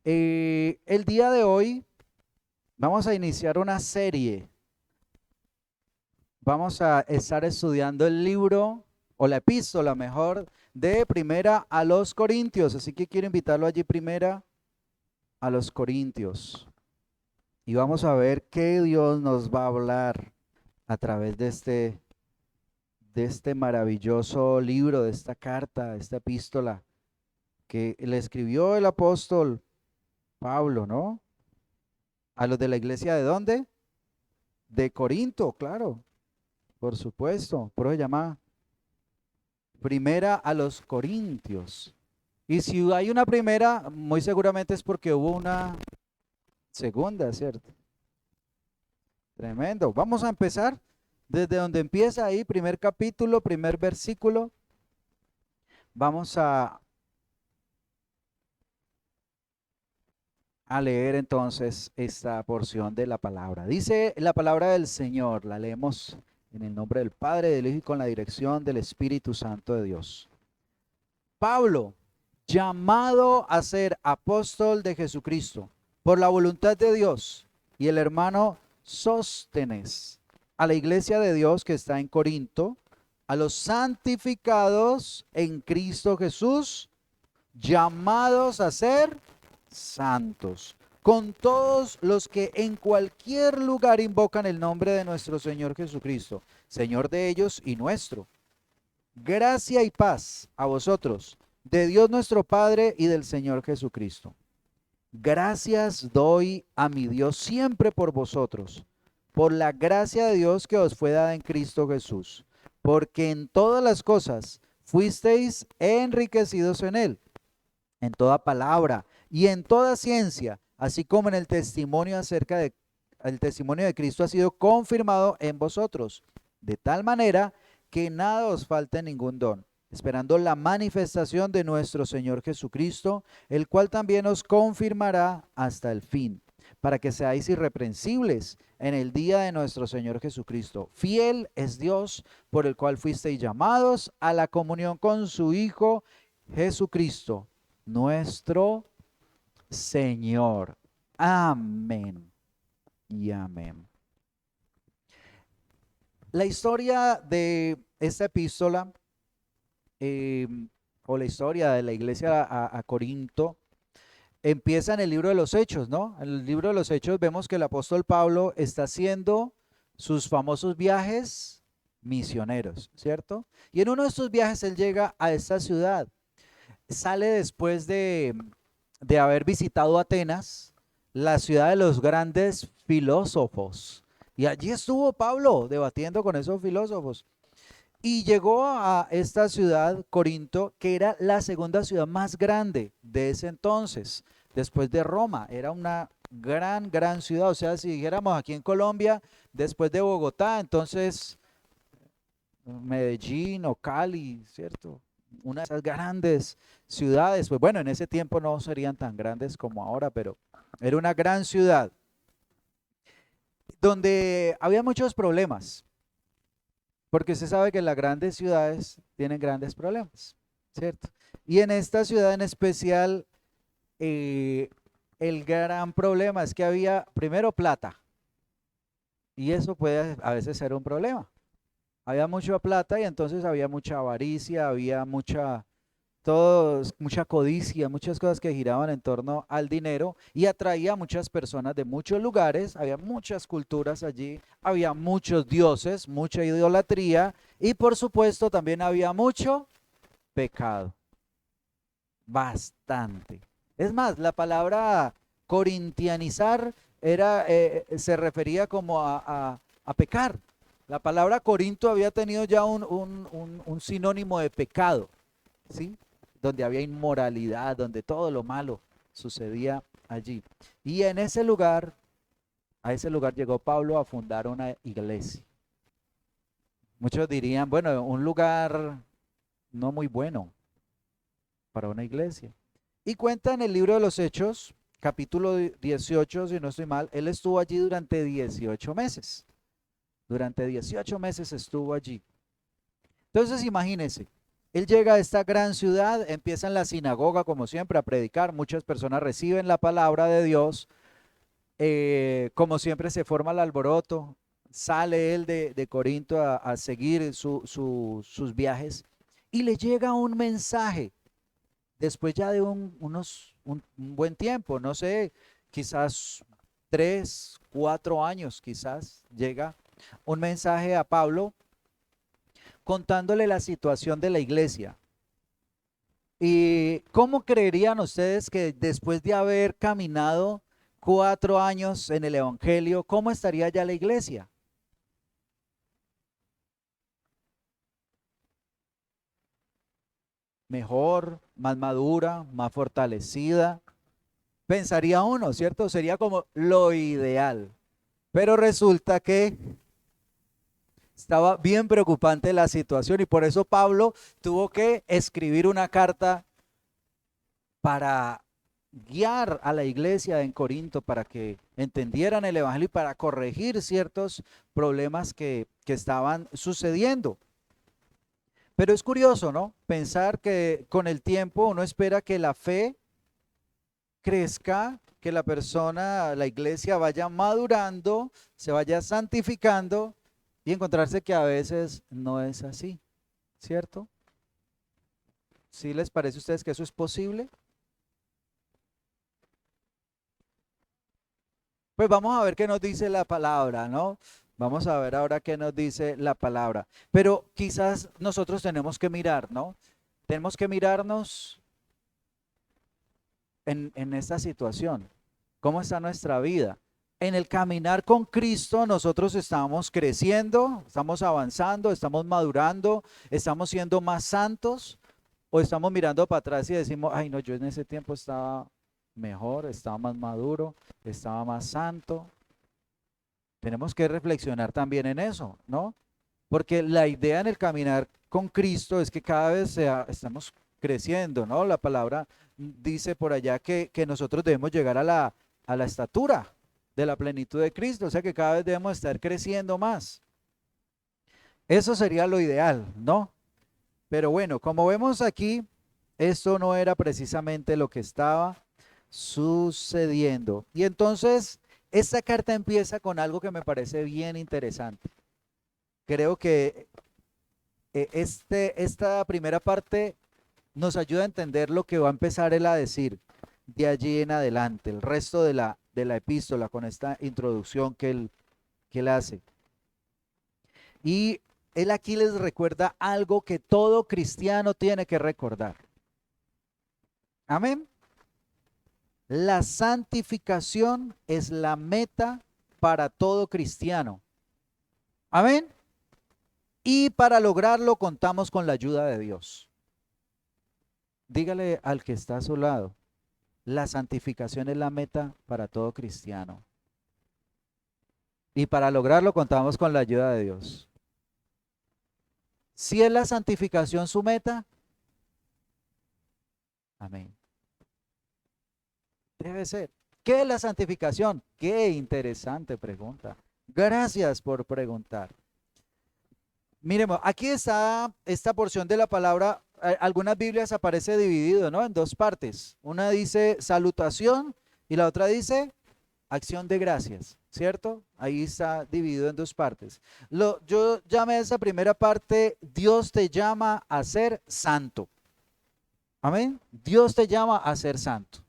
El día de hoy vamos a iniciar una serie. Vamos a estar estudiando el libro o la epístola mejor de Primera a los Corintios. Así que quiero invitarlo allí, Primera a los Corintios. Y vamos a ver qué Dios nos va a hablar a través de este maravilloso libro, de esta carta, de esta epístola que le escribió el apóstol Pablo, ¿no? A los de la iglesia, ¿de dónde? De Corinto, claro, por supuesto. Por eso se llama Primera a los Corintios. Y si hay una primera, muy seguramente es porque hubo una segunda, ¿cierto? Tremendo. Vamos a empezar desde donde empieza ahí, primer capítulo, primer versículo. Vamos a leer entonces esta porción de la palabra. Dice la palabra del Señor, la leemos en el nombre del Padre, del Hijo y con la dirección del Espíritu Santo de Dios. Pablo, llamado a ser apóstol de Jesucristo por la voluntad de Dios, y el hermano Sóstenes, a la iglesia de Dios que está en Corinto, a los santificados en Cristo Jesús, llamados a ser santos, con todos los que en cualquier lugar invocan el nombre de nuestro Señor Jesucristo, Señor de ellos y nuestro. Gracia y paz a vosotros, de Dios nuestro Padre y del Señor Jesucristo. Gracias doy a mi Dios siempre por vosotros, por la gracia de Dios que os fue dada en Cristo Jesús, porque en todas las cosas fuisteis enriquecidos en toda palabra y en toda ciencia, así como en el testimonio de Cristo ha sido confirmado en vosotros, de tal manera que nada os falte ningún don, esperando la manifestación de nuestro Señor Jesucristo, el cual también os confirmará hasta el fin, para que seáis irreprensibles en el día de nuestro Señor Jesucristo. Fiel es Dios, por el cual fuisteis llamados a la comunión con su Hijo Jesucristo, nuestro Señor. Amén y amén. La historia de esta epístola, eh, o la historia de la iglesia a Corinto, empieza en el libro de los Hechos, ¿no? En el libro de los Hechos vemos que el apóstol Pablo está haciendo sus famosos viajes misioneros, ¿cierto? Y en uno de estos viajes él llega a esta ciudad. Sale después de haber visitado Atenas, la ciudad de los grandes filósofos. Y allí estuvo Pablo debatiendo con esos filósofos. Y llegó a esta ciudad, Corinto, que era la segunda ciudad más grande de ese entonces, después de Roma. Era una gran ciudad. O sea, si dijéramos aquí en Colombia, después de Bogotá, entonces Medellín o Cali, ¿cierto? Una de esas grandes ciudades. Pues bueno, en ese tiempo no serían tan grandes como ahora, pero era una gran ciudad donde había muchos problemas. Porque usted sabe que las grandes ciudades tienen grandes problemas, ¿cierto? Y en esta ciudad en especial, eh, el gran problema es que había primero plata, y eso puede a veces ser un problema. Había mucha plata y entonces había mucha avaricia, había mucha codicia, muchas cosas que giraban en torno al dinero y atraía a muchas personas de muchos lugares, había muchas culturas allí, había muchos dioses, mucha idolatría y por supuesto también había mucho pecado, bastante. Es más, la palabra corintianizar se refería como a pecar. La palabra Corinto había tenido ya un sinónimo de pecado, ¿sí? Donde había inmoralidad, donde todo lo malo sucedía allí. Y en ese lugar, a ese lugar llegó Pablo a fundar una iglesia. Muchos dirían, bueno, un lugar no muy bueno para una iglesia. Y cuenta en el libro de los Hechos, capítulo 18, si no estoy mal, él estuvo allí durante 18 meses. Durante 18 meses estuvo allí. Entonces imagínense, Él llega a esta gran ciudad, empieza en la sinagoga como siempre a predicar, muchas personas reciben la palabra de Dios, como siempre se forma el alboroto, sale él de Corinto a seguir sus viajes y le llega un mensaje después ya de un buen tiempo, no sé, quizás 3, 4 años, quizás llega un mensaje a Pablo contándole la situación de la iglesia. ¿Y cómo creerían ustedes que después de haber caminado 4 años en el Evangelio, cómo estaría ya la iglesia? Mejor, más madura, más fortalecida. Pensaría uno, ¿cierto? Sería como lo ideal. Pero resulta que estaba bien preocupante la situación y por eso Pablo tuvo que escribir una carta para guiar a la iglesia en Corinto para que entendieran el evangelio y para corregir ciertos problemas que estaban sucediendo. Pero es curioso, ¿no? Pensar que con el tiempo uno espera que la fe crezca, que la persona, la iglesia vaya madurando, se vaya santificando y encontrarse que a veces no es así, ¿cierto? ¿Sí les parece a ustedes que eso es posible? Pues vamos a ver qué nos dice la palabra, ¿no? Vamos a ver ahora qué nos dice la palabra. Pero quizás nosotros tenemos que mirar, ¿no? Tenemos que mirarnos en esta situación. ¿Cómo está nuestra vida? En el caminar con Cristo nosotros estamos creciendo, estamos avanzando, estamos madurando, estamos siendo más santos o estamos mirando para atrás y decimos, ay no, yo en ese tiempo estaba mejor, estaba más maduro, estaba más santo. Tenemos que reflexionar también en eso, ¿no? Porque la idea en el caminar con Cristo es que cada vez estamos creciendo, ¿no? La palabra dice por allá que nosotros debemos llegar a la estatura de la plenitud de Cristo, o sea que cada vez debemos estar creciendo más. Eso sería lo ideal, ¿no? Pero bueno, como vemos aquí, esto no era precisamente lo que estaba sucediendo. Y entonces, esta carta empieza con algo que me parece bien interesante. Creo que esta primera parte nos ayuda a entender lo que va a empezar él a decir de allí en adelante, el resto de la epístola con esta introducción que él hace. Y él aquí les recuerda algo que todo cristiano tiene que recordar. Amén. La santificación es la meta para todo cristiano. Amén. Y para lograrlo contamos con la ayuda de Dios. Dígale al que está a su lado, la santificación es la meta para todo cristiano. Y para lograrlo contamos con la ayuda de Dios. Si es la santificación su meta, amén. Debe ser. ¿Qué es la santificación? Qué interesante pregunta. Gracias por preguntar. Miremos, aquí está esta porción de la palabra. Algunas Biblias aparece dividido, ¿no? En dos partes. Una dice salutación y la otra dice acción de gracias, ¿cierto? Ahí está dividido en dos partes. Yo llamé a esa primera parte, Dios te llama a ser santo. Amén. Dios te llama a ser santo.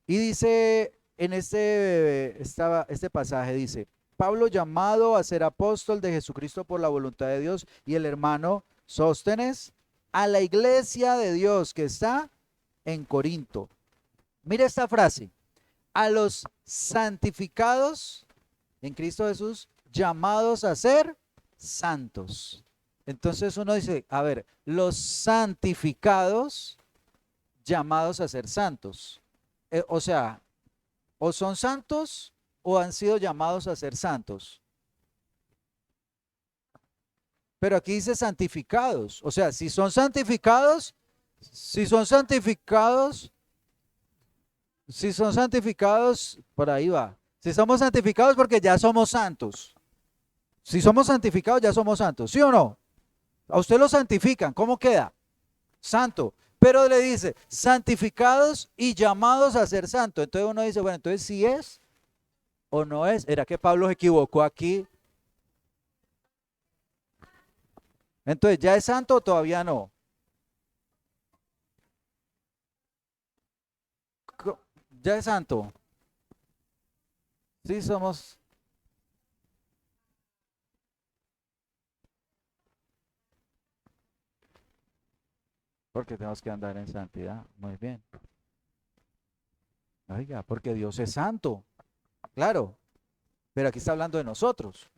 Y dice en este pasaje, dice, Pablo llamado a ser apóstol de Jesucristo por la voluntad de Dios y el hermano Sóstenes a la iglesia de Dios que está en Corinto. Mira esta frase, a los santificados en Cristo Jesús, llamados a ser santos. Entonces uno dice, a ver, los santificados llamados a ser santos. O sea, o son santos o han sido llamados a ser santos. Pero aquí dice santificados. O sea, si son santificados, si son santificados, si son santificados, por ahí va. Si somos santificados porque ya somos santos. Si somos santificados ya somos santos, ¿sí o no? A usted lo santifican, ¿cómo queda? Santo. Pero le dice, santificados y llamados a ser santo. Entonces uno dice, bueno, entonces si es o no es. ¿Era que Pablo se equivocó aquí? Entonces, ¿ya es santo o todavía no? ¿Ya es santo? Sí, somos. Porque tenemos que andar en santidad. Muy bien. Oiga, porque Dios es santo. Claro. Pero aquí está hablando de nosotros.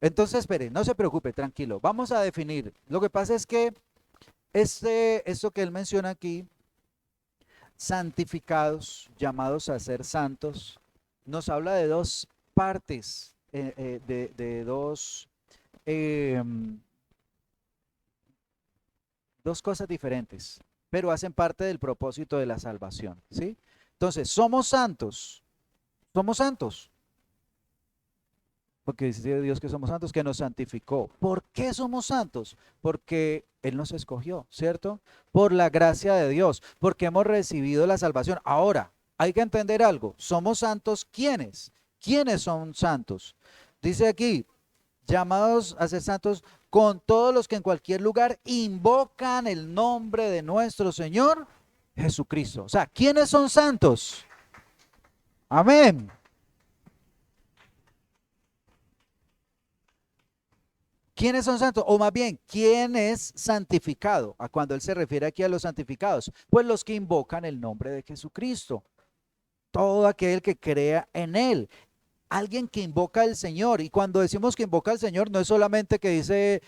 Entonces, espere, no se preocupe, tranquilo. Vamos a definir. Lo que pasa es que esto que él menciona aquí, santificados, llamados a ser santos, nos habla de dos partes, de eh, dos cosas diferentes, pero hacen parte del propósito de la salvación, ¿sí? Entonces, somos santos, porque dice Dios que somos santos, que nos santificó. ¿Por qué somos santos? Porque Él nos escogió, ¿cierto? Por la gracia de Dios, porque hemos recibido la salvación. Ahora, hay que entender algo, somos santos, ¿quiénes? ¿Quiénes son santos? Dice aquí, llamados a ser santos con todos los que en cualquier lugar invocan el nombre de nuestro Señor Jesucristo. O sea, ¿quiénes son santos? Amén. ¿Quiénes son santos? O más bien, ¿quién es santificado? A cuando él se refiere aquí a los santificados, pues los que invocan el nombre de Jesucristo. Todo aquel que crea en él. Alguien que invoca al Señor. Y cuando decimos que invoca al Señor, no es solamente que dice,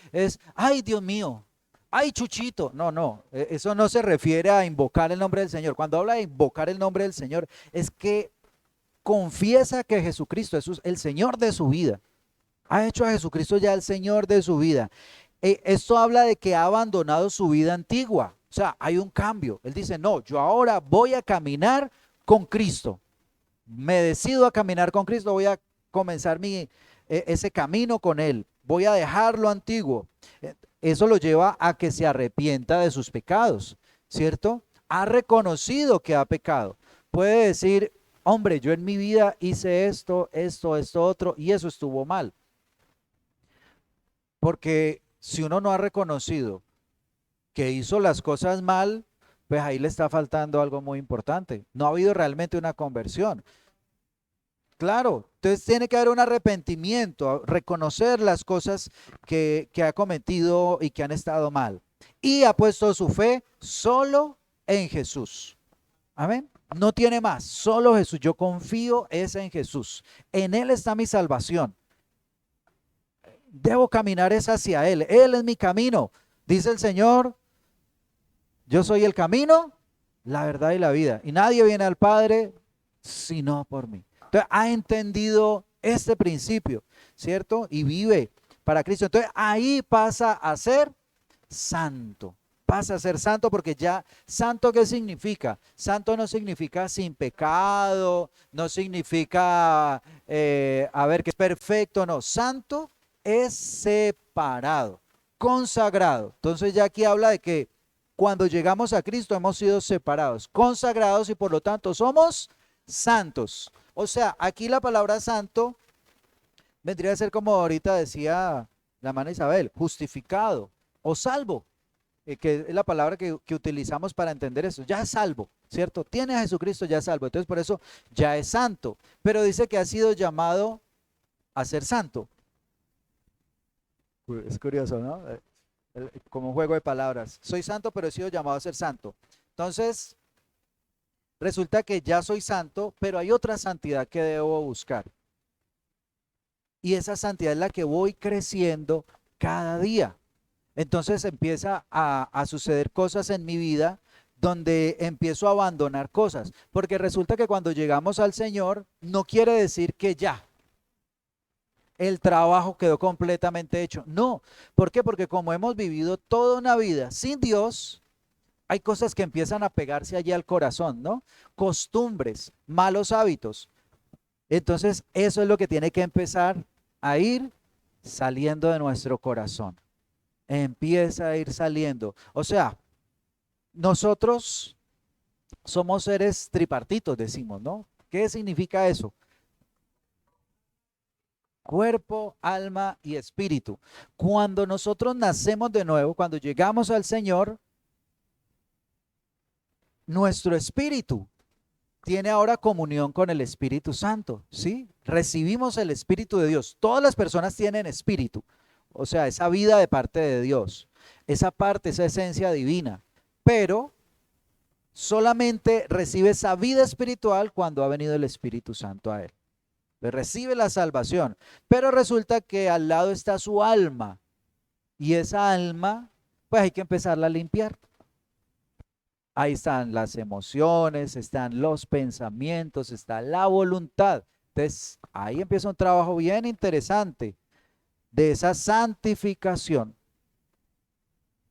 ay Dios mío, ay Chuchito. No, no, eso no se refiere a invocar el nombre del Señor. Cuando habla de invocar el nombre del Señor, es que confiesa que Jesucristo es el Señor de su vida. Ha hecho a Jesucristo ya el Señor de su vida. Esto habla de que ha abandonado su vida antigua. O sea, hay un cambio. Él dice, no, yo ahora voy a caminar con Cristo. Me decido a caminar con Cristo, voy a comenzar ese camino con Él. Voy a dejar lo antiguo. Eso lo lleva a que se arrepienta de sus pecados, ¿cierto? Ha reconocido que ha pecado. Puede decir, hombre, yo en mi vida hice esto, otro, y eso estuvo mal. Porque si uno no ha reconocido que hizo las cosas mal, pues ahí le está faltando algo muy importante. No ha habido realmente una conversión. Claro, entonces tiene que haber un arrepentimiento, reconocer las cosas que ha cometido y que han estado mal. Y ha puesto su fe solo en Jesús. Amén. No tiene más, solo Jesús. Yo confío es en Jesús. En Él está mi salvación. Debo caminar es hacia Él. Él es mi camino. Dice el Señor, yo soy el camino, la verdad y la vida. Y nadie viene al Padre sino por mí. Entonces ha entendido este principio, ¿cierto? Y vive para Cristo. Entonces ahí pasa a ser santo. Pasa a ser santo porque ya, ¿santo qué significa? Santo no significa sin pecado, no significa, a ver, que es perfecto, no. Santo es separado, consagrado. Entonces ya aquí habla de que cuando llegamos a Cristo hemos sido separados, consagrados y por lo tanto somos santos. O sea, aquí la palabra santo vendría a ser como ahorita decía la hermana Isabel, justificado o salvo, que es la palabra que utilizamos para entender eso. Ya es salvo, ¿cierto? Tiene a Jesucristo, ya es salvo. Entonces por eso ya es santo. Pero dice que ha sido llamado a ser santo. Es curioso, ¿no? Como un juego de palabras. Soy santo, pero he sido llamado a ser santo. Entonces, resulta que ya soy santo, pero hay otra santidad que debo buscar. Y esa santidad es la que voy creciendo cada día. Entonces empieza a suceder cosas en mi vida donde empiezo a abandonar cosas. Porque resulta que cuando llegamos al Señor, no quiere decir que ya el trabajo quedó completamente hecho. No. ¿Por qué? Porque como hemos vivido toda una vida sin Dios, hay cosas que empiezan a pegarse allí al corazón, ¿no? Costumbres, malos hábitos. Entonces, eso es lo que tiene que empezar a ir saliendo de nuestro corazón. Empieza a ir saliendo. O sea, nosotros somos seres tripartitos, decimos, ¿no? ¿Qué significa eso? Cuerpo, alma y espíritu. Cuando nosotros nacemos de nuevo, cuando llegamos al Señor, nuestro espíritu tiene ahora comunión con el Espíritu Santo, ¿sí? Recibimos el Espíritu de Dios. Todas las personas tienen espíritu, o sea, esa vida de parte de Dios, esa parte, esa esencia divina, pero solamente recibe esa vida espiritual cuando ha venido el Espíritu Santo a él. Recibe la salvación, pero resulta que al lado está su alma y esa alma, pues hay que empezarla a limpiar. Ahí están las emociones, están los pensamientos, está la voluntad. Entonces, ahí empieza un trabajo bien interesante de esa santificación,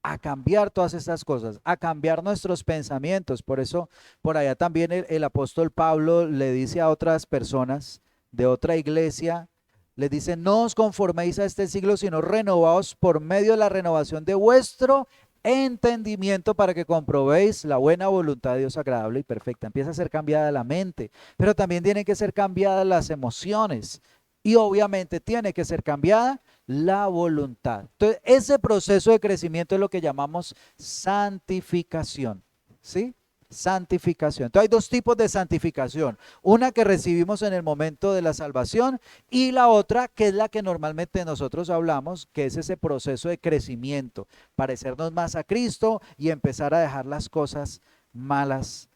a cambiar todas estas cosas, a cambiar nuestros pensamientos. Por eso, por allá también el apóstol Pablo le dice a otras personas de otra iglesia, les dice, no os conforméis a este siglo, sino renovaos por medio de la renovación de vuestro entendimiento para que comprobéis la buena voluntad de Dios agradable y perfecta. Empieza a ser cambiada la mente, pero también tienen que ser cambiadas las emociones y obviamente tiene que ser cambiada la voluntad. Entonces, ese proceso de crecimiento es lo que llamamos santificación, ¿sí? Santificación. Entonces, hay dos tipos de santificación. Una que recibimos en el momento de la salvación y la otra que es la que normalmente nosotros hablamos, que es ese proceso de crecimiento, parecernos más a Cristo y empezar a dejar las cosas malas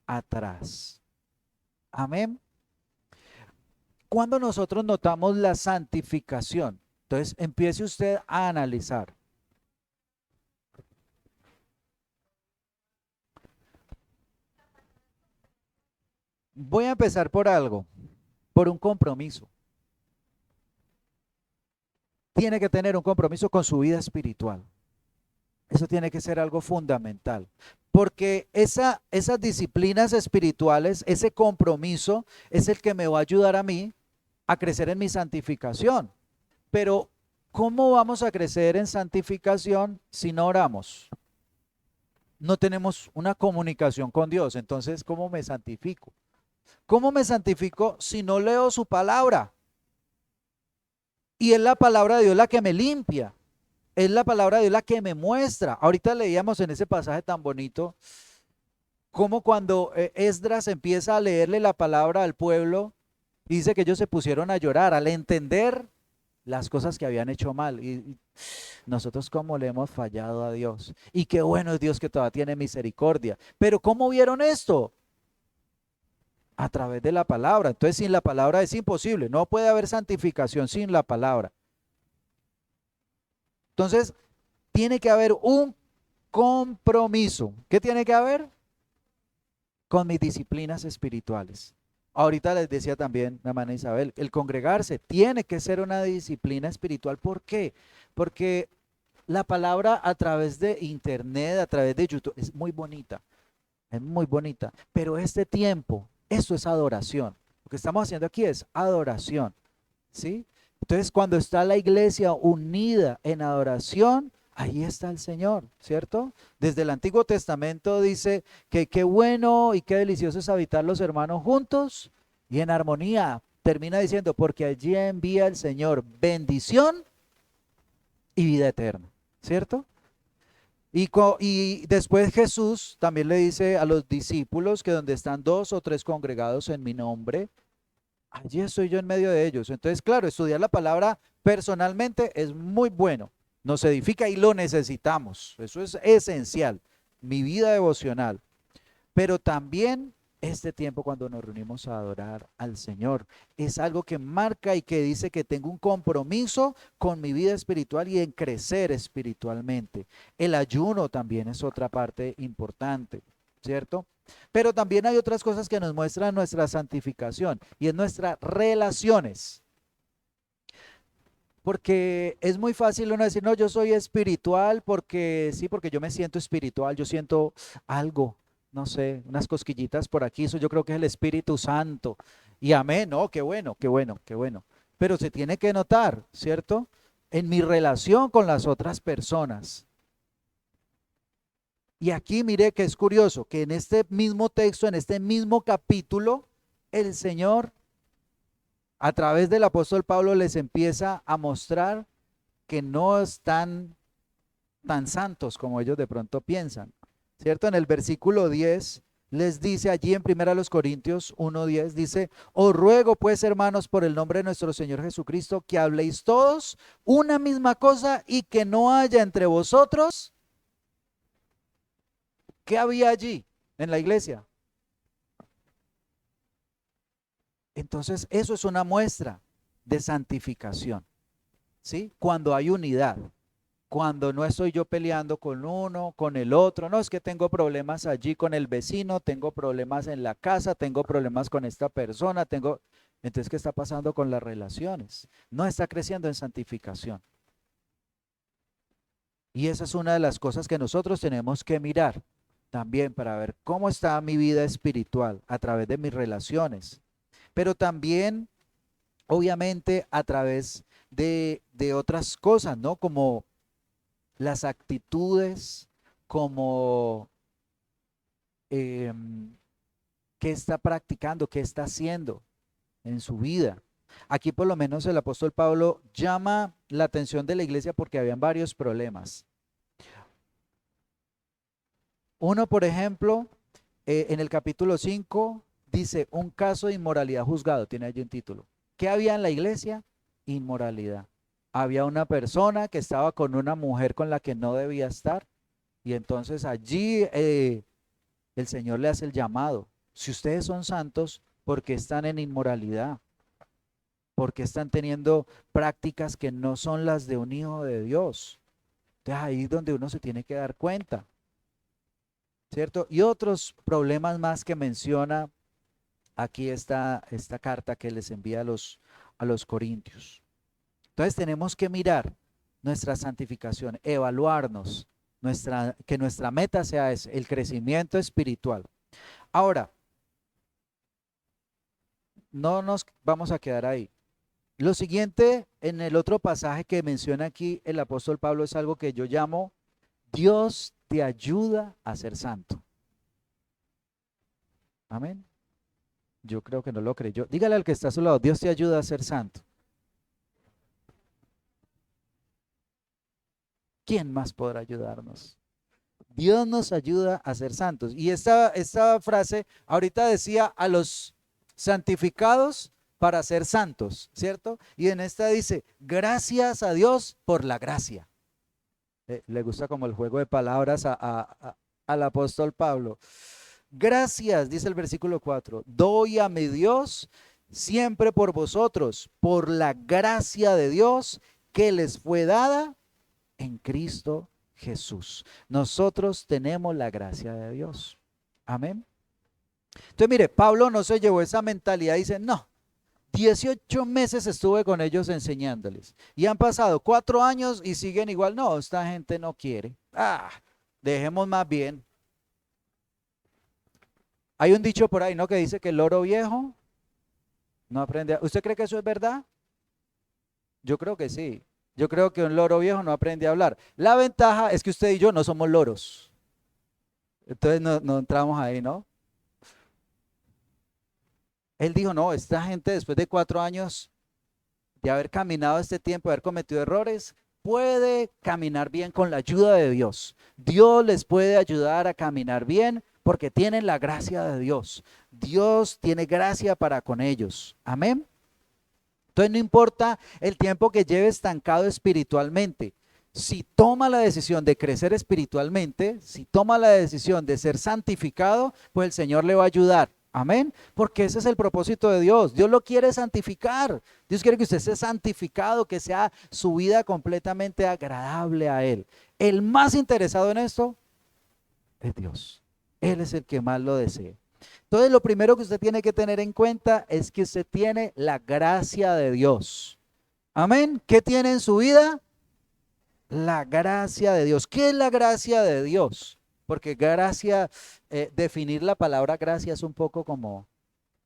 atrás. Amén. Cuando nosotros notamos la santificación, entonces empiece usted a analizar. Voy a empezar por algo, por un compromiso. Tiene que tener un compromiso con su vida espiritual. Eso tiene que ser algo fundamental, porque esas disciplinas espirituales, ese compromiso es el que me va a ayudar a mí a crecer en mi santificación. Pero, ¿cómo vamos a crecer en santificación si no oramos? No tenemos una comunicación con Dios. Entonces, ¿cómo me santifico? ¿Cómo me santifico si no leo su palabra? Y es la palabra de Dios la que me limpia. Es la palabra de Dios la que me muestra. Ahorita leíamos en ese pasaje tan bonito, como cuando Esdras empieza a leerle la palabra al pueblo, dice que ellos se pusieron a llorar al entender las cosas que habían hecho mal. Y nosotros cómo le hemos fallado a Dios. Y qué bueno es Dios que todavía tiene misericordia. Pero ¿cómo vieron esto? A través de la palabra. Entonces sin la palabra es imposible. No puede haber santificación sin la palabra. Entonces tiene que haber un compromiso. ¿Qué tiene que haber? Con mis disciplinas espirituales. Ahorita les decía también la hermana Isabel, el congregarse tiene que ser una disciplina espiritual. ¿Por qué? Porque la palabra a través de internet, a través de YouTube, es muy bonita, pero este tiempo, esto es adoración. Lo que estamos haciendo aquí es adoración, ¿sí? Entonces, cuando está la iglesia unida en adoración, ahí está el Señor, ¿cierto? Desde el Antiguo Testamento dice que qué bueno y qué delicioso es habitar los hermanos juntos y en armonía. Termina diciendo, porque allí envía el Señor bendición y vida eterna, ¿cierto? Y después Jesús también le dice a los discípulos que donde están dos o tres congregados en mi nombre, allí estoy yo en medio de ellos. Entonces, claro, estudiar la palabra personalmente es muy bueno, nos edifica y lo necesitamos, eso es esencial, mi vida devocional, pero también este tiempo cuando nos reunimos a adorar al Señor es algo que marca y que dice que tengo un compromiso con mi vida espiritual y en crecer espiritualmente. El ayuno también es otra parte importante, ¿cierto? Pero también hay otras cosas que nos muestran nuestra santificación y es nuestras relaciones. Porque es muy fácil uno decir, no, yo soy espiritual porque sí, porque yo me siento espiritual, yo siento algo, no sé, unas cosquillitas por aquí, eso yo creo que es el Espíritu Santo. Y amén, no, qué bueno, qué bueno, qué bueno. pero se tiene que notar, ¿cierto? En mi relación con las otras personas. Y aquí mire que es curioso, que en este mismo texto, en este mismo capítulo, el Señor, a través del apóstol Pablo, les empieza a mostrar que no están tan santos como ellos de pronto piensan, ¿cierto? En el versículo 10 les dice allí en 1 Corintios 1:10, dice, os ruego pues, hermanos, por el nombre de nuestro Señor Jesucristo, que habléis todos una misma cosa y que no haya entre vosotros. ¿Qué había allí en la iglesia? Entonces, eso es una muestra de santificación, ¿sí? Cuando hay unidad, cuando no estoy yo peleando con uno, con el otro, no es que tengo problemas allí con el vecino, tengo problemas en la casa, tengo problemas con esta persona, entonces, ¿qué está pasando con las relaciones? No está creciendo en santificación. Y esa es una de las cosas que nosotros tenemos que mirar también para ver cómo está mi vida espiritual a través de mis relaciones, pero también, obviamente, a través de otras cosas, ¿no? Como las actitudes, como eh, qué está practicando, qué está haciendo en su vida. Aquí por lo menos el apóstol Pablo llama la atención de la iglesia porque habían varios problemas. Uno, por ejemplo, en el capítulo 5 dice, un caso de inmoralidad juzgado, tiene allí un título. ¿Qué había en la iglesia? Inmoralidad. Había una persona que estaba con una mujer con la que no debía estar y entonces allí el Señor le hace el llamado. Si ustedes son santos, ¿por qué están en inmoralidad? ¿Por qué están teniendo prácticas que no son las de un hijo de Dios? Entonces ahí es donde uno se tiene que dar cuenta, ¿cierto? Y otros problemas más que menciona aquí esta carta que les envía a los corintios. Entonces tenemos que mirar nuestra santificación, evaluarnos, que nuestra meta sea el crecimiento espiritual. Ahora, no nos vamos a quedar ahí. Lo siguiente, en el otro pasaje que menciona aquí el apóstol Pablo, es algo que yo llamo, Dios te ayuda a ser santo. Amén. Yo creo que no lo creyó. Dígale al que está a su lado, Dios te ayuda a ser santo. ¿Quién más podrá ayudarnos? Dios nos ayuda a ser santos. Y esta frase ahorita decía a los santificados para ser santos, ¿cierto? Y en esta dice, gracias a Dios por la gracia. Le gusta como el juego de palabras al apóstol Pablo. Gracias, dice el versículo 4, doy a mi Dios siempre por vosotros, por la gracia de Dios que les fue dada en Cristo Jesús. Nosotros tenemos la gracia de Dios. Amén. Entonces, mire, Pablo no se llevó esa mentalidad y dice, no, 18 meses estuve con ellos enseñándoles y han pasado 4 años y siguen igual. No, esta gente no quiere. Dejemos más bien. Hay un dicho por ahí, ¿no? Que dice que el loro viejo no aprende. ¿Usted cree que eso es verdad? Yo creo que sí. Yo creo que un loro viejo no aprende a hablar. La ventaja es que usted y yo no somos loros. Entonces no entramos ahí, ¿no? Él dijo, no, esta gente después de 4 años de haber caminado este tiempo, de haber cometido errores, puede caminar bien con la ayuda de Dios. Dios les puede ayudar a caminar bien porque tienen la gracia de Dios. Dios tiene gracia para con ellos. Amén. Entonces no importa el tiempo que lleve estancado espiritualmente. Si toma la decisión de crecer espiritualmente, si toma la decisión de ser santificado, pues el Señor le va a ayudar. Amén. Porque ese es el propósito de Dios. Dios lo quiere santificar. Dios quiere que usted sea santificado, que sea su vida completamente agradable a Él. El más interesado en esto es Dios. Él es el que más lo desea. Entonces, lo primero que usted tiene que tener en cuenta es que usted tiene la gracia de Dios. Amén. ¿Qué tiene en su vida? La gracia de Dios. ¿Qué es la gracia de Dios? Porque gracia, definir la palabra gracia es un poco como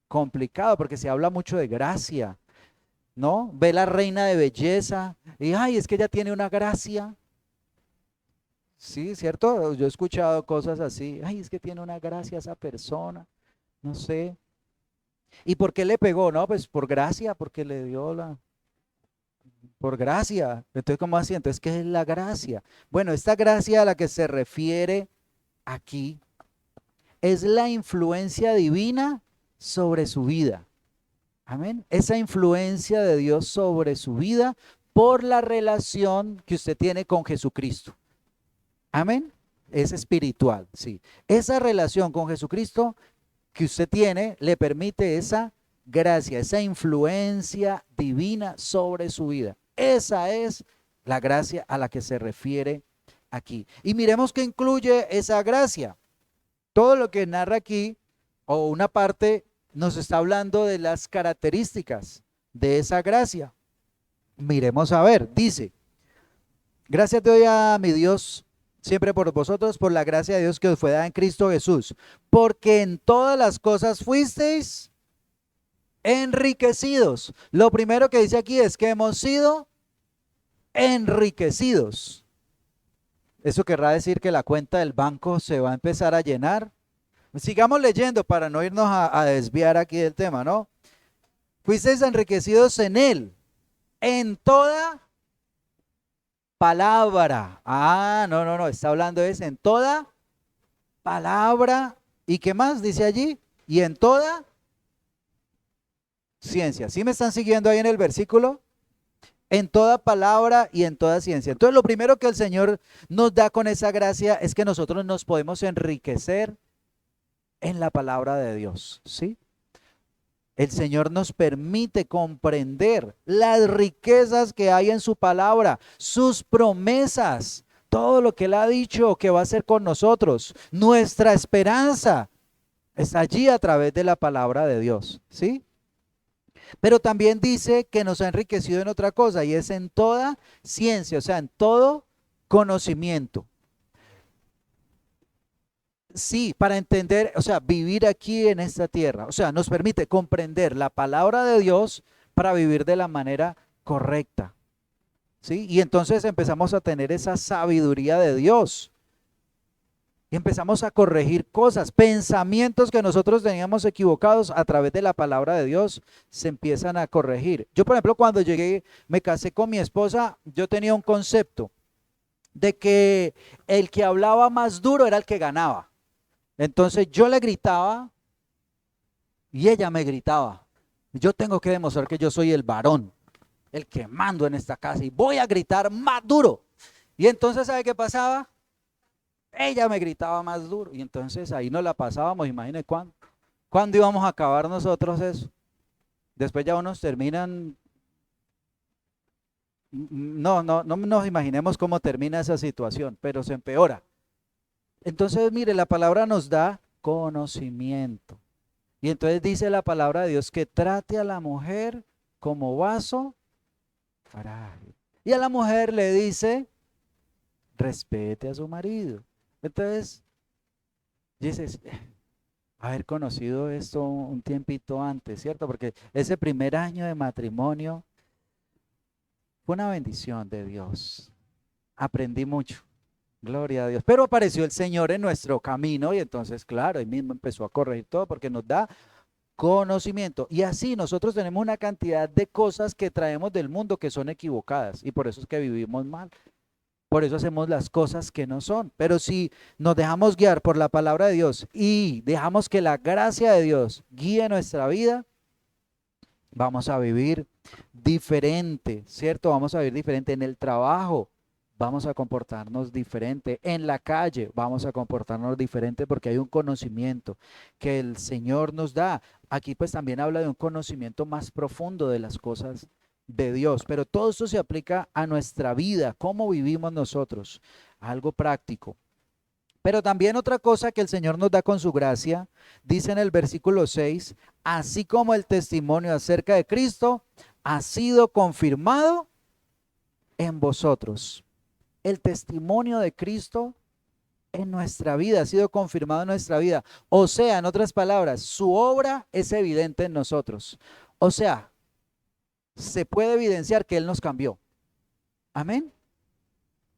complicado porque se habla mucho de gracia. ¿no? Ve la reina de belleza y, ay, es que ella tiene una gracia. Sí, ¿cierto? Yo he escuchado cosas así, ay, es que tiene una gracia esa persona, no sé. ¿Y por qué le pegó? No, pues por gracia, porque le dio por gracia. Entonces, ¿cómo así? Entonces, ¿qué es la gracia? Bueno, esta gracia a la que se refiere aquí es la influencia divina sobre su vida. Amén. Esa influencia de Dios sobre su vida por la relación que usted tiene con Jesucristo. Amén. Es espiritual, sí. Esa relación con Jesucristo que usted tiene le permite esa gracia, esa influencia divina sobre su vida. Esa es la gracia a la que se refiere aquí. Y miremos qué incluye esa gracia. Todo lo que narra aquí, o una parte, nos está hablando de las características de esa gracia. Miremos a ver, dice, gracias te doy a mi Dios siempre por vosotros, por la gracia de Dios que os fue dada en Cristo Jesús, porque en todas las cosas fuisteis enriquecidos. Lo primero que dice aquí es que hemos sido enriquecidos. Eso querrá decir que la cuenta del banco se va a empezar a llenar. Sigamos leyendo para no irnos a desviar aquí del tema, ¿no? Fuisteis enriquecidos en él, en toda palabra. Ah, no, no, no, está hablando es en toda palabra. ¿Y qué más dice allí? Y en toda ciencia. ¿Sí me están siguiendo ahí en el versículo? En toda palabra y en toda ciencia. Entonces, lo primero que el Señor nos da con esa gracia es que nosotros nos podemos enriquecer en la palabra de Dios, ¿sí? El Señor nos permite comprender las riquezas que hay en su palabra, sus promesas, todo lo que Él ha dicho que va a hacer con nosotros. Nuestra esperanza está allí a través de la palabra de Dios, ¿sí? Pero también dice que nos ha enriquecido en otra cosa y es en toda ciencia, o sea, en todo conocimiento. Sí, para entender, o sea, vivir aquí en esta tierra, o sea, nos permite comprender la palabra de Dios para vivir de la manera correcta, ¿sí? Y entonces empezamos a tener esa sabiduría de Dios y empezamos a corregir cosas, pensamientos que nosotros teníamos equivocados a través de la palabra de Dios se empiezan a corregir. Yo, por ejemplo, cuando llegué, me casé con mi esposa, yo tenía un concepto de que el que hablaba más duro era el que ganaba. Entonces yo le gritaba y ella me gritaba. Yo tengo que demostrar que yo soy el varón, el que mando en esta casa y voy a gritar más duro. Y entonces, ¿sabe qué pasaba? Ella me gritaba más duro y entonces ahí nos la pasábamos, imagínense cuándo íbamos a acabar nosotros eso. Después ya unos terminan, no nos imaginemos cómo termina esa situación, pero se empeora. Entonces, mire, la palabra nos da conocimiento. Y entonces dice la palabra de Dios que trate a la mujer como vaso frágil. Y a la mujer le dice, respete a su marido. Entonces, dices, haber conocido esto un tiempito antes, ¿cierto? Porque ese primer año de matrimonio fue una bendición de Dios. Aprendí mucho. Gloria a Dios. Pero apareció el Señor en nuestro camino y entonces, claro, él mismo empezó a corregir todo porque nos da conocimiento. Y así nosotros tenemos una cantidad de cosas que traemos del mundo que son equivocadas y por eso es que vivimos mal. Por eso hacemos las cosas que no son. Pero si nos dejamos guiar por la palabra de Dios y dejamos que la gracia de Dios guíe nuestra vida, vamos a vivir diferente, ¿cierto? Vamos a vivir diferente en el trabajo. Vamos a comportarnos diferente. En la calle vamos a comportarnos diferente porque hay un conocimiento que el Señor nos da. Aquí pues también habla de un conocimiento más profundo de las cosas de Dios. Pero todo esto se aplica a nuestra vida, cómo vivimos nosotros, algo práctico. Pero también otra cosa que el Señor nos da con su gracia, dice en el versículo 6, así como el testimonio acerca de Cristo ha sido confirmado en vosotros. El testimonio de Cristo en nuestra vida ha sido confirmado en nuestra vida. O sea, en otras palabras, su obra es evidente en nosotros. O sea, se puede evidenciar que Él nos cambió. Amén.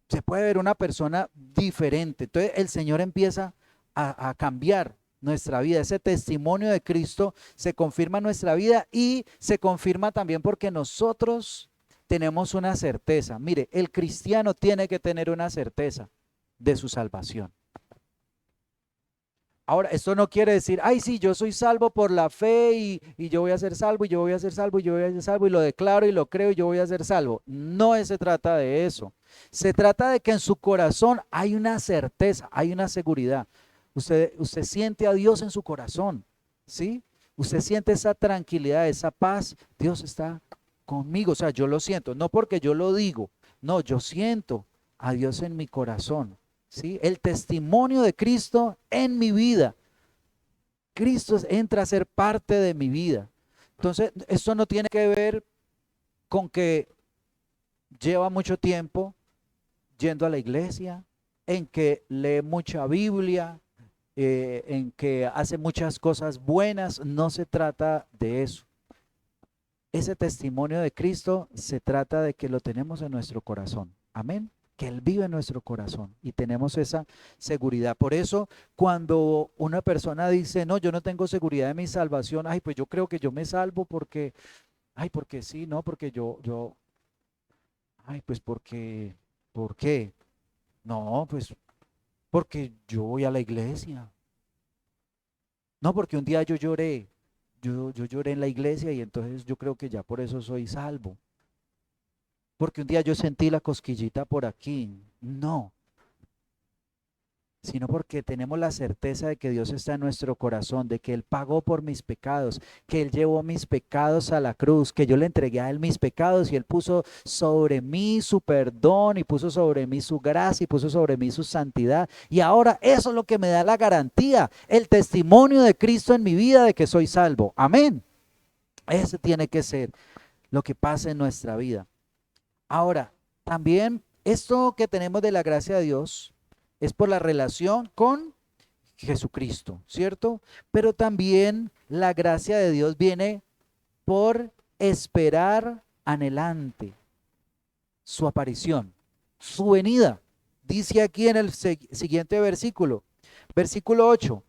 Se puede ver una persona diferente. Entonces el Señor empieza a cambiar nuestra vida. Ese testimonio de Cristo se confirma en nuestra vida y se confirma también porque nosotros tenemos una certeza. Mire, el cristiano tiene que tener una certeza de su salvación. Ahora, esto no quiere decir, ay, sí, yo soy salvo por la fe y yo voy a ser salvo y yo voy a ser salvo y yo voy a ser salvo y lo declaro y lo creo y yo voy a ser salvo. No se trata de eso. Se trata de que en su corazón hay una certeza, hay una seguridad. Usted siente a Dios en su corazón, ¿sí? Usted siente esa tranquilidad, esa paz. Dios está conmigo, o sea, yo lo siento, no porque yo lo digo, no, yo siento a Dios en mi corazón. ¿Sí? El testimonio de Cristo en mi vida. Cristo entra a ser parte de mi vida. Entonces, esto no tiene que ver con que lleva mucho tiempo yendo a la iglesia, en que lee mucha Biblia, en que hace muchas cosas buenas. No se trata de eso. Ese testimonio de Cristo se trata de que lo tenemos en nuestro corazón. Amén. Que Él vive en nuestro corazón y tenemos esa seguridad. Por eso, cuando una persona dice, no, yo no tengo seguridad de mi salvación, ay, pues yo creo que yo me salvo porque, ay, porque sí, no, porque ay, pues porque, ¿por qué? No, pues porque yo voy a la iglesia. No, porque un día yo lloré, yo lloré en la iglesia y entonces yo creo que ya por eso soy salvo. Porque un día yo sentí la cosquillita por aquí. No, sino porque tenemos la certeza de que Dios está en nuestro corazón, de que Él pagó por mis pecados, que Él llevó mis pecados a la cruz, que yo le entregué a Él mis pecados y Él puso sobre mí su perdón y puso sobre mí su gracia y puso sobre mí su santidad. Y ahora eso es lo que me da la garantía, el testimonio de Cristo en mi vida de que soy salvo. Amén. Ese tiene que ser lo que pasa en nuestra vida. Ahora, también esto que tenemos de la gracia de Dios es por la relación con Jesucristo, ¿cierto? Pero también la gracia de Dios viene por esperar anhelante su aparición, su venida. Dice aquí en el siguiente versículo, versículo 8,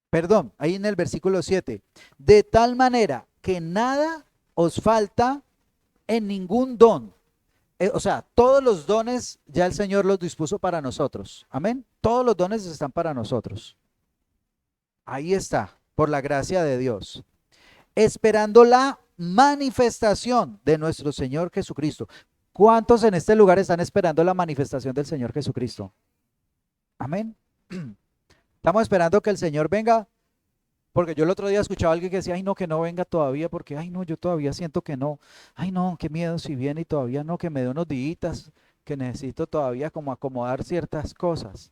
perdón, ahí en el versículo 7, de tal manera que nada os falta en ningún don. O sea, todos los dones ya el Señor los dispuso para nosotros. Amén. Todos los dones están para nosotros. Ahí está, por la gracia de Dios. Esperando la manifestación de nuestro Señor Jesucristo. ¿Cuántos en este lugar están esperando la manifestación del Señor Jesucristo? Amén. Estamos esperando que el Señor venga. Porque yo el otro día escuchaba a alguien que decía, ay no, que no venga todavía, porque ay no, yo todavía siento que no, ay no, qué miedo si viene y todavía no, que me dé unos días, que necesito todavía como acomodar ciertas cosas.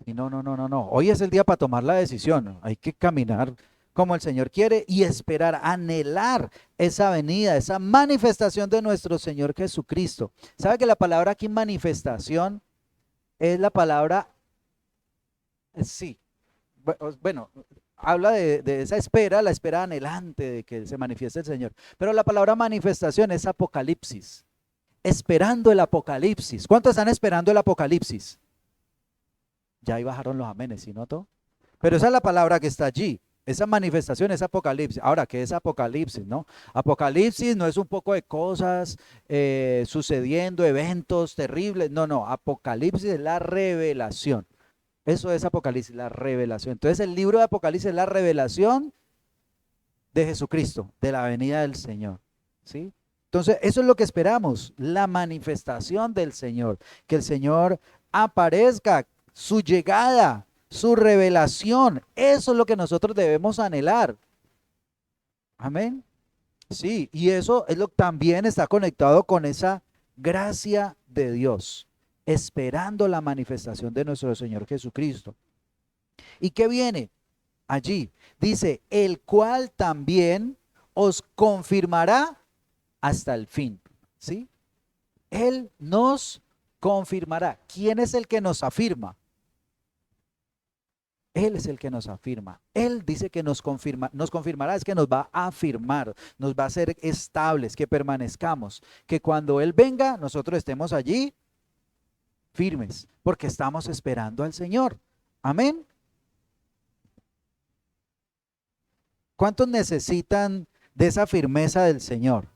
Y no, no, no, no, no, hoy es el día para tomar la decisión, hay que caminar como el Señor quiere y esperar, anhelar esa venida, esa manifestación de nuestro Señor Jesucristo. ¿Sabe que la palabra aquí manifestación es la palabra sí? Bueno, habla de esa espera, la espera anhelante de que se manifieste el Señor. Pero la palabra manifestación es apocalipsis, esperando el apocalipsis. ¿Cuántos están esperando el apocalipsis? Ya ahí bajaron los amenes, ¿sí notó? Pero esa es la palabra que está allí. Esa manifestación es apocalipsis. Ahora, ¿qué es apocalipsis, no? Apocalipsis no es un poco de cosas sucediendo, eventos terribles. No, no, apocalipsis es la revelación. Eso es Apocalipsis, la revelación. Entonces el libro de Apocalipsis es la revelación de Jesucristo, de la venida del Señor. ¿Sí? Entonces eso es lo que esperamos, la manifestación del Señor, que el Señor aparezca, su llegada, su revelación. Eso es lo que nosotros debemos anhelar. Amén. Sí, y eso es lo que también está conectado con esa gracia de Dios, esperando la manifestación de nuestro Señor Jesucristo. ¿Y qué viene allí? Dice, el cual también os confirmará hasta el fin. ¿Sí? Él nos confirmará. ¿Quién es el que nos afirma? Él es el que nos afirma. Él dice que nos confirmará, es que nos va a afirmar, nos va a hacer estables, que permanezcamos, que cuando Él venga, nosotros estemos allí firmes, porque estamos esperando al Señor. Amén. ¿Cuántos necesitan de esa firmeza del Señor?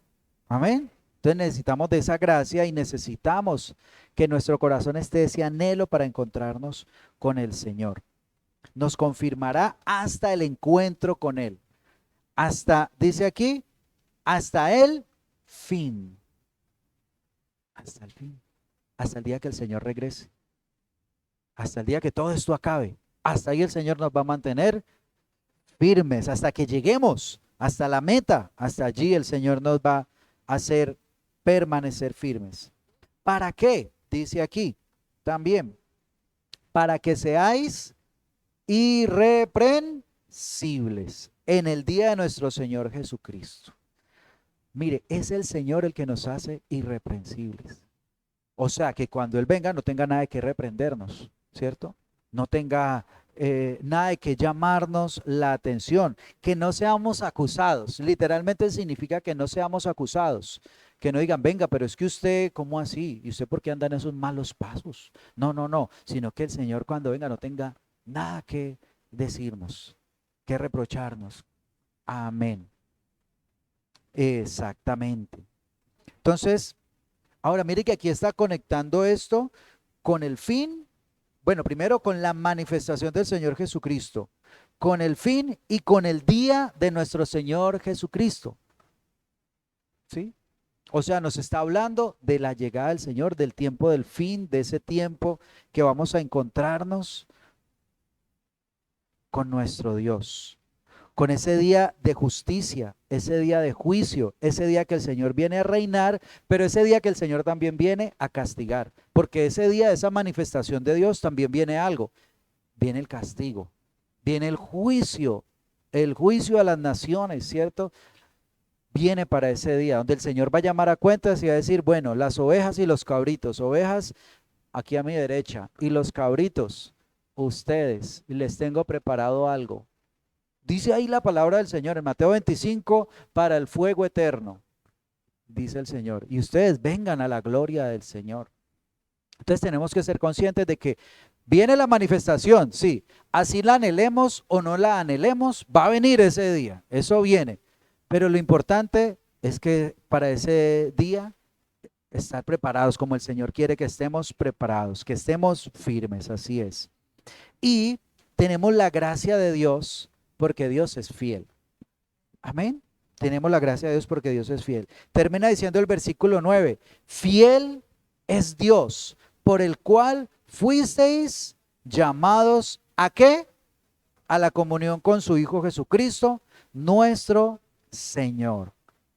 Amén. Entonces necesitamos de esa gracia y necesitamos que nuestro corazón esté ese anhelo para encontrarnos con el Señor. Nos confirmará hasta el encuentro con Él. Hasta, dice aquí, hasta el fin. Hasta el fin. Hasta el día que el Señor regrese. Hasta el día que todo esto acabe. Hasta ahí el Señor nos va a mantener firmes hasta que lleguemos hasta la meta. Hasta allí el Señor nos va a hacer permanecer firmes. ¿Para qué? Dice aquí también. Para que seáis irreprensibles en el día de nuestro Señor Jesucristo. Mire, es el Señor el que nos hace irreprensibles. O sea, que cuando Él venga no tenga nada que reprendernos, ¿cierto? No tenga nada de que llamarnos la atención, que no seamos acusados. Literalmente significa que no seamos acusados, que no digan, venga, pero es que usted, ¿cómo así? ¿Y usted por qué anda en esos malos pasos? No, no, no, sino que el Señor cuando venga no tenga nada que decirnos, que reprocharnos. Amén. Exactamente. Entonces, ahora mire que aquí está conectando esto con el fin. Bueno, primero con la manifestación del Señor Jesucristo, con el fin y con el día de nuestro Señor Jesucristo. ¿Sí? O sea, nos está hablando de la llegada del Señor, del tiempo del fin, de ese tiempo que vamos a encontrarnos con nuestro Dios, con ese día de justicia, ese día de juicio, ese día que el Señor viene a reinar, pero ese día que el Señor también viene a castigar, porque ese día de esa manifestación de Dios también viene algo, viene el castigo, viene el juicio a las naciones, ¿cierto? Viene para ese día, donde el Señor va a llamar a cuentas y va a decir, bueno, las ovejas y los cabritos, ovejas aquí a mi derecha, y los cabritos, ustedes, les tengo preparado algo. Dice ahí la palabra del Señor en Mateo 25, para el fuego eterno, dice el Señor. Y ustedes vengan a la gloria del Señor. Entonces tenemos que ser conscientes de que viene la manifestación, sí, así la anhelemos o no la anhelemos, va a venir ese día, eso viene. Pero lo importante es que para ese día estar preparados como el Señor quiere que estemos preparados, que estemos firmes, así es. Y tenemos la gracia de Dios porque Dios es fiel. Amén. Tenemos la gracia de Dios porque Dios es fiel. Termina diciendo el versículo 9, fiel es Dios, por el cual fuisteis llamados ¿a qué? A la comunión con su Hijo Jesucristo, nuestro Señor.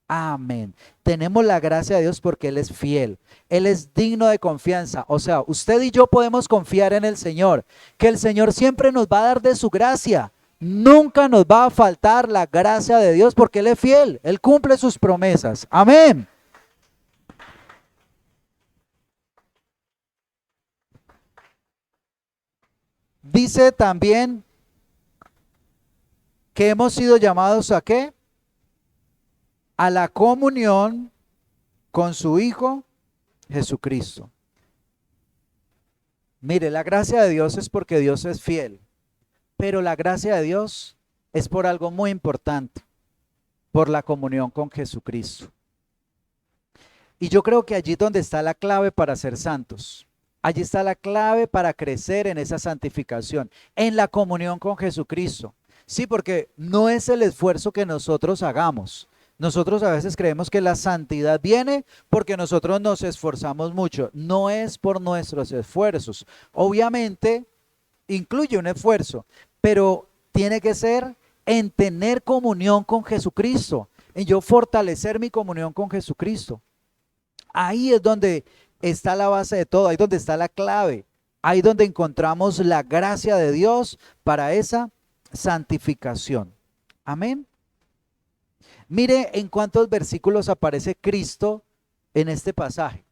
Amén. Tenemos la gracia de Dios porque Él es fiel. Él es digno de confianza. O sea, usted y yo podemos confiar en el Señor, que el Señor siempre nos va a dar de su gracia. Nunca nos va a faltar la gracia de Dios porque Él es fiel. Él cumple sus promesas. Amén. Dice también que hemos sido llamados ¿a qué? A la comunión con su Hijo Jesucristo. Mire, la gracia de Dios es porque Dios es fiel, pero la gracia de Dios es por algo muy importante, por la comunión con Jesucristo. Y yo creo que allí es donde está la clave para ser santos. Allí está la clave para crecer en esa santificación, en la comunión con Jesucristo. Sí, porque no es el esfuerzo que nosotros hagamos. Nosotros a veces creemos que la santidad viene porque nosotros nos esforzamos mucho. No es por nuestros esfuerzos. Obviamente incluye un esfuerzo, pero tiene que ser en tener comunión con Jesucristo, en yo fortalecer mi comunión con Jesucristo. Ahí es donde está la base de todo, ahí es donde está la clave, ahí es donde encontramos la gracia de Dios para esa santificación. Amén. Mire en cuántos versículos aparece Cristo en este pasaje.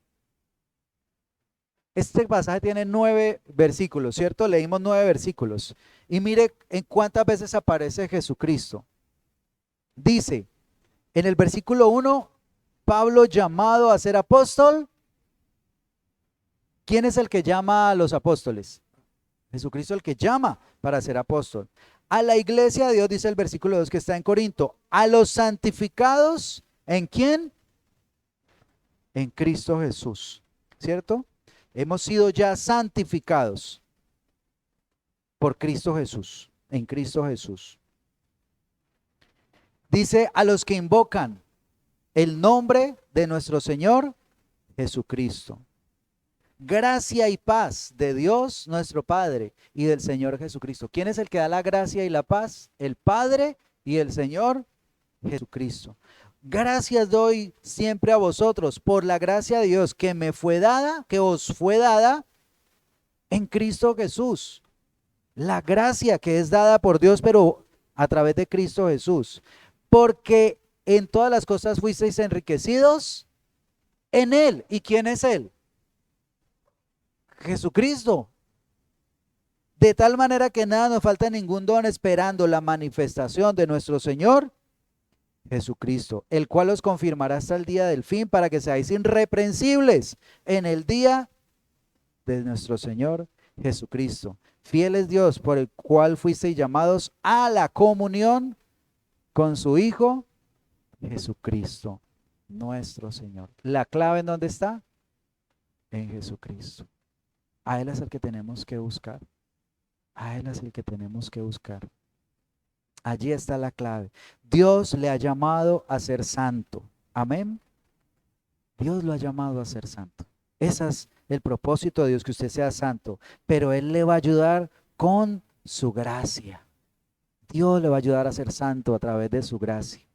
Este pasaje tiene 9 versículos, ¿cierto? Leímos 9 versículos. Y mire en cuántas veces aparece Jesucristo. Dice, en el versículo 1, Pablo llamado a ser apóstol. ¿Quién es el que llama a los apóstoles? Jesucristo el que llama para ser apóstol. A la iglesia de Dios, dice el versículo 2 que está en Corinto, a los santificados, ¿en quién? En Cristo Jesús, ¿cierto? Hemos sido ya santificados por Cristo Jesús, en Cristo Jesús. Dice a los que invocan el nombre de nuestro Señor Jesucristo. Gracia y paz de Dios nuestro Padre y del Señor Jesucristo. ¿Quién es el que da la gracia y la paz? El Padre y el Señor Jesucristo. Gracias doy siempre a vosotros por la gracia de Dios que me fue dada, que os fue dada en Cristo Jesús. La gracia que es dada por Dios, pero a través de Cristo Jesús. Porque en todas las cosas fuisteis enriquecidos en Él. ¿Y quién es Él? Jesucristo. De tal manera que nada nos falta ningún don, esperando la manifestación de nuestro Señor Jesucristo, el cual os confirmará hasta el día del fin, para que seáis irreprensibles en el día de nuestro Señor Jesucristo. Fiel es Dios, por el cual fuisteis llamados a la comunión con su Hijo Jesucristo, nuestro Señor. ¿La clave en dónde está? En Jesucristo. A Él es el que tenemos que buscar. A Él es el que tenemos que buscar. Allí está la clave. Dios le ha llamado a ser santo. Amén. Dios lo ha llamado a ser santo. Ese es el propósito de Dios, que usted sea santo. Pero Él le va a ayudar con su gracia. Dios le va a ayudar a ser santo a través de su gracia.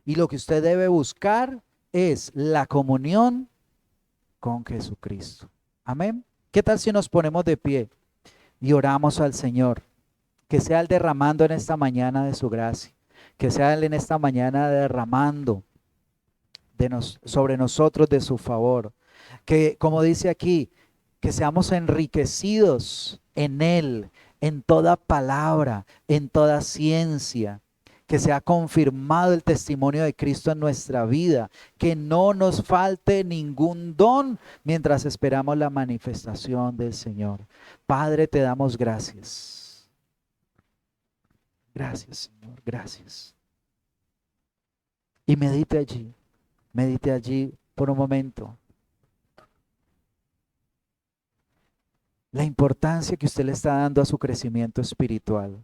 Y lo que usted debe buscar es la comunión con Jesucristo. Amén. ¿Qué tal si nos ponemos de pie y oramos al Señor? Que sea Él derramando en esta mañana de su gracia. Que sea Él en esta mañana derramando sobre nosotros de su favor. Que, como dice aquí, que seamos enriquecidos en Él, en toda palabra, en toda ciencia. Que sea confirmado el testimonio de Cristo en nuestra vida. Que no nos falte ningún don mientras esperamos la manifestación del Señor. Padre, te damos gracias. Gracias, Señor, gracias. Y medite allí por un momento. La importancia que usted le está dando a su crecimiento espiritual.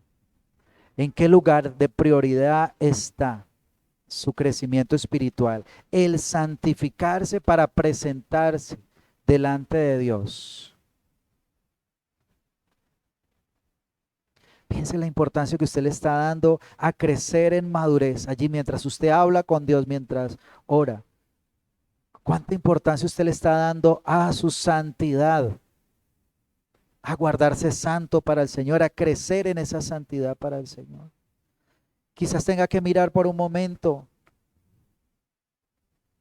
¿En qué lugar de prioridad está su crecimiento espiritual? El santificarse para presentarse delante de Dios. Piense la importancia que usted le está dando a crecer en madurez allí mientras usted habla con Dios, mientras ora. ¿Cuánta importancia usted le está dando a su santidad? A guardarse santo para el Señor, a crecer en esa santidad para el Señor. Quizás tenga que mirar por un momento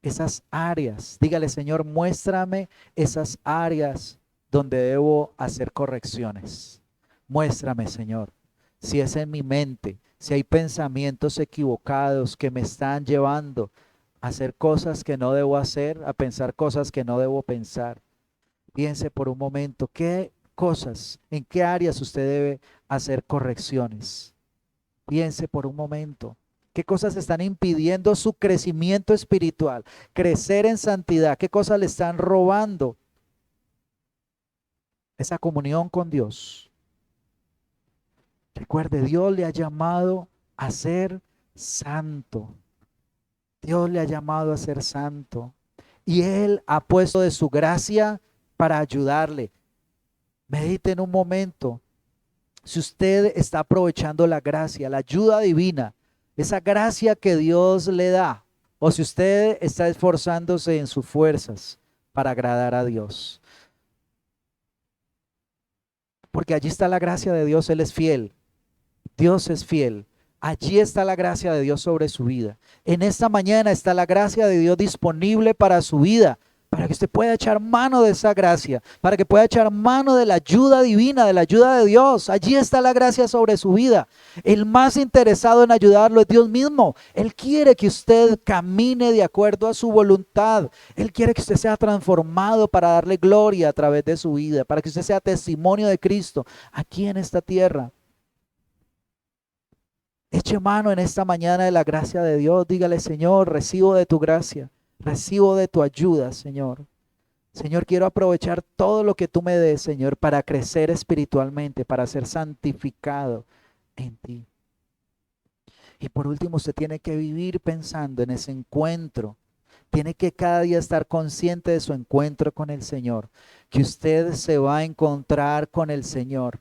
esas áreas. Dígale, Señor, muéstrame esas áreas donde debo hacer correcciones. Muéstrame, Señor, si es en mi mente, si hay pensamientos equivocados que me están llevando a hacer cosas que no debo hacer, a pensar cosas que no debo pensar. Piense por un momento, ¿qué cosas, en qué áreas usted debe hacer correcciones? Piense por un momento, ¿qué cosas están impidiendo su crecimiento espiritual? Crecer en santidad, ¿qué cosas le están robando esa comunión con Dios? Recuerde, Dios le ha llamado a ser santo. Dios le ha llamado a ser santo. Y Él ha puesto de su gracia para ayudarle. Medite en un momento. Si usted está aprovechando la gracia, la ayuda divina, esa gracia que Dios le da, o si usted está esforzándose en sus fuerzas para agradar a Dios. Porque allí está la gracia de Dios, Él es fiel. Dios es fiel. Allí está la gracia de Dios sobre su vida. En esta mañana está la gracia de Dios disponible para su vida, para para que usted pueda echar mano de esa gracia, para que pueda echar mano de la ayuda divina, de la ayuda de Dios. Allí está la gracia sobre su vida. El más interesado en ayudarlo es Dios mismo. Él quiere que usted camine de acuerdo a su voluntad. Él quiere que usted sea transformado para darle gloria a través de su vida, para que usted sea testimonio de Cristo aquí en esta tierra. Eche mano en esta mañana de la gracia de Dios. Dígale: Señor, recibo de tu gracia, recibo de tu ayuda, Señor. Señor, quiero aprovechar todo lo que tú me des, Señor, para crecer espiritualmente, para ser santificado en ti. Y por último, usted tiene que vivir pensando en ese encuentro. Tiene que cada día estar consciente de su encuentro con el Señor, que usted se va a encontrar con el Señor.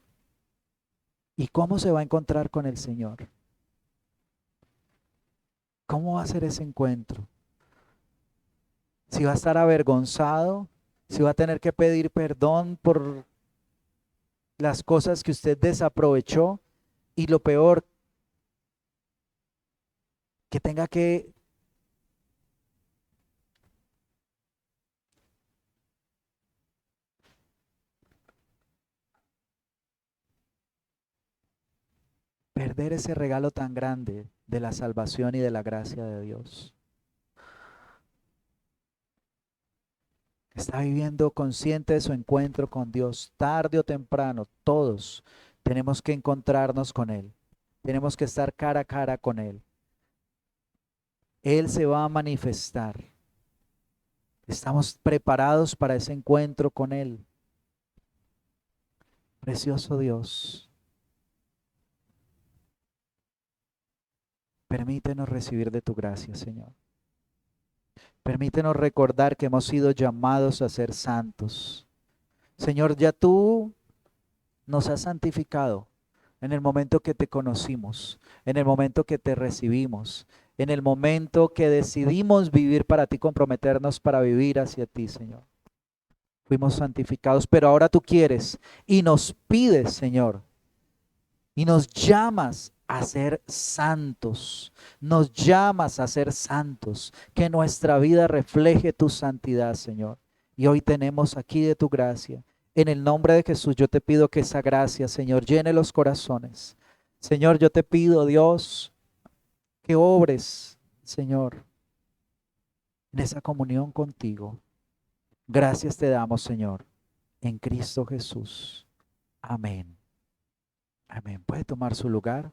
¿Y cómo se va a encontrar con el Señor? ¿Cómo va a ser ese encuentro? Si va a estar avergonzado, si va a tener que pedir perdón por las cosas que usted desaprovechó, y lo peor, que tenga que perder ese regalo tan grande de la salvación y de la gracia de Dios. Está viviendo consciente de su encuentro con Dios. Tarde o temprano, todos tenemos que encontrarnos con Él. Tenemos que estar cara a cara con Él. Él se va a manifestar. Estamos preparados para ese encuentro con Él. Precioso Dios, permítenos recibir de tu gracia, Señor. Permítenos recordar que hemos sido llamados a ser santos. Señor, ya tú nos has santificado en el momento que te conocimos, en el momento que te recibimos, en el momento que decidimos vivir para ti, comprometernos para vivir hacia ti, Señor. Fuimos santificados, pero ahora tú quieres y nos pides, Señor, y nos llamas a ser santos, nos llamas a ser santos, que nuestra vida refleje tu santidad, Señor. Y hoy tenemos aquí de tu gracia. En el nombre de Jesús yo te pido que esa gracia, Señor, llene los corazones. Señor, yo te pido, Dios, que obres, Señor, en esa comunión contigo. Gracias te damos, Señor, en Cristo Jesús. Amén. Amén. Puede tomar su lugar.